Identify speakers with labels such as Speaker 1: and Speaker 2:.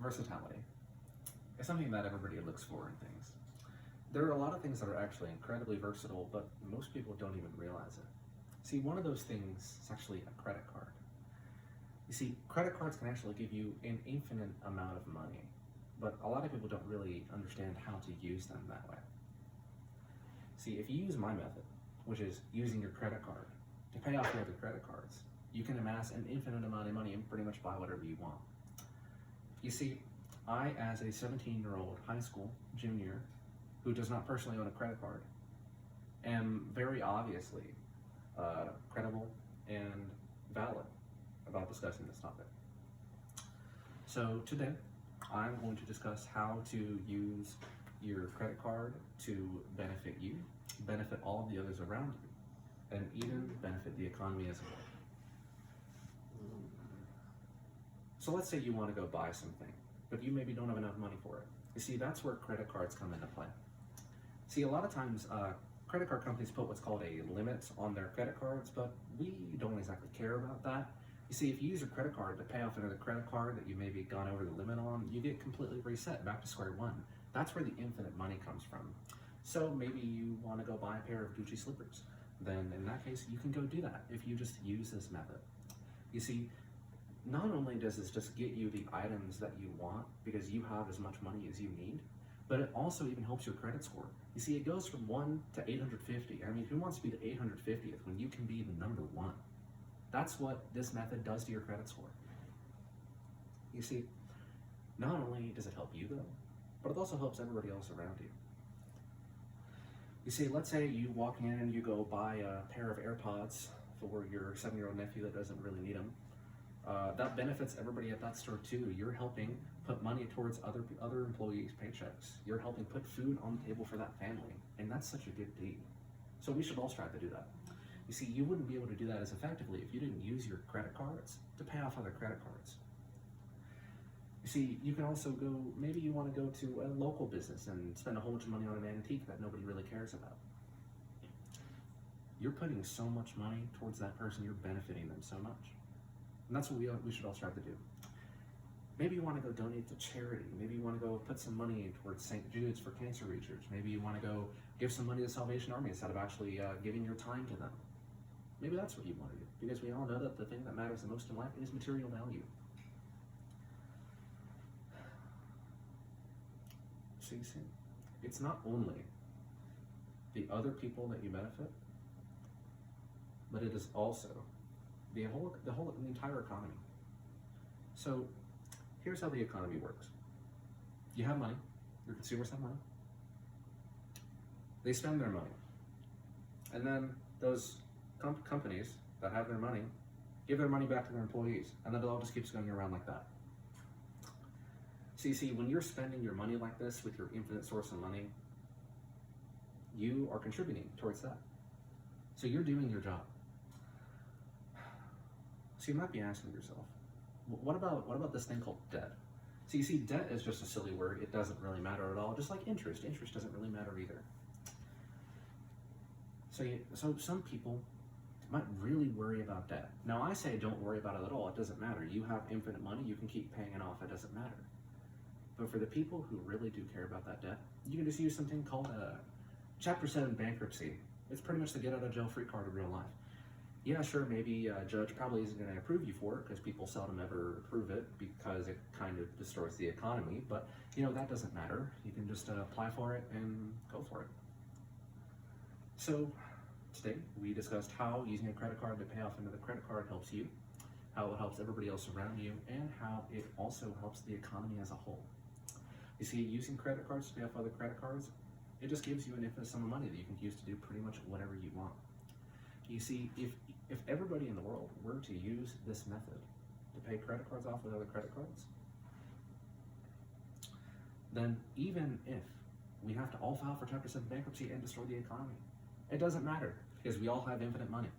Speaker 1: versatility is something that everybody looks for in things. There are a lot of things that are actually incredibly versatile, but most people don't even realize it. See, one of those things is actually a credit card. You see, credit cards can actually give you an infinite amount of money, but a lot of people don't really understand how to use them that way. See, if you use my method, which is using your credit card to pay off your other credit cards, you can amass an infinite amount of money and pretty much buy whatever you want. You see, I, as a 17-year-old high school junior who does not personally own a credit card, am very obviously credible and valid about discussing this topic. So today, I'm going to discuss how to use your credit card to benefit you, benefit all of the others around you, and even benefit the economy as a whole. So let's say you want to go buy something, but you maybe don't have enough money for it. You see, that's where credit cards come into play. See, a lot of times, credit card companies put what's called a limit on their credit cards, but we don't exactly care about that. You see, if you use your credit card to pay off another credit card that you maybe gone over the limit on, you get completely reset back to square one. That's where the infinite money comes from. So maybe you want to go buy a pair of Gucci slippers. Then in that case, you can go do that if you just use this method. You see, not only does this just get you the items that you want because you have as much money as you need, but it also even helps your credit score. You see, it goes from 1 to 850. I mean, who wants to be the 850th when you can be the number 1? That's what this method does to your credit score. You see, not only does it help you though, but it also helps everybody else around you. You see, let's say you walk in and you go buy a pair of AirPods for your 7-year-old nephew that doesn't really need them. That benefits everybody at that store too. You're helping put money towards other employees' paychecks. You're helping put food on the table for that family, and that's such a good deed. So we should all strive to do that. You see, you wouldn't be able to do that as effectively if you didn't use your credit cards to pay off other credit cards. You see, you can also go, maybe you want to go to a local business and spend a whole bunch of money on an antique that nobody really cares about. You're putting so much money towards that person, you're benefiting them so much. And that's what we should all strive to do. Maybe you want to go donate to charity. Maybe you want to go put some money towards St. Jude's for cancer research. Maybe you want to go give some money to the Salvation Army instead of actually giving your time to them. Maybe that's what you want to do, because we all know that the thing that matters the most in life is material value. So you see, it's not only the other people that you benefit, but it is also the entire economy. So here's how the economy works. You have money, your consumers have money, they spend their money, and then those companies that have their money give their money back to their employees, and then it all just keeps going around like that. So you see, when you're spending your money like this with your infinite source of money, you are contributing towards that. So you're doing your job. So you might be asking yourself, what about this thing called debt? So you see, debt is just a silly word. It doesn't really matter at all, just like interest. Interest doesn't really matter either. So some people might really worry about debt. Now I say don't worry about it at all. It doesn't matter. You have infinite money. You can keep paying it off. It doesn't matter. But for the people who really do care about that debt, you can just use something called a Chapter 7 bankruptcy. It's pretty much the get out of jail free card in real life. Yeah, sure, maybe a judge probably isn't going to approve you for it because people seldom ever approve it because it kind of destroys the economy. But, you know, that doesn't matter. You can just apply for it and go for it. So today we discussed how using a credit card to pay off another credit card helps you, how it helps everybody else around you, and how it also helps the economy as a whole. You see, using credit cards to pay off other credit cards, it just gives you an infinite sum of money that you can use to do pretty much whatever you want. You see, if everybody in the world were to use this method to pay credit cards off with other credit cards, then even if we have to all file for Chapter 7 bankruptcy and destroy the economy, it doesn't matter because we all have infinite money.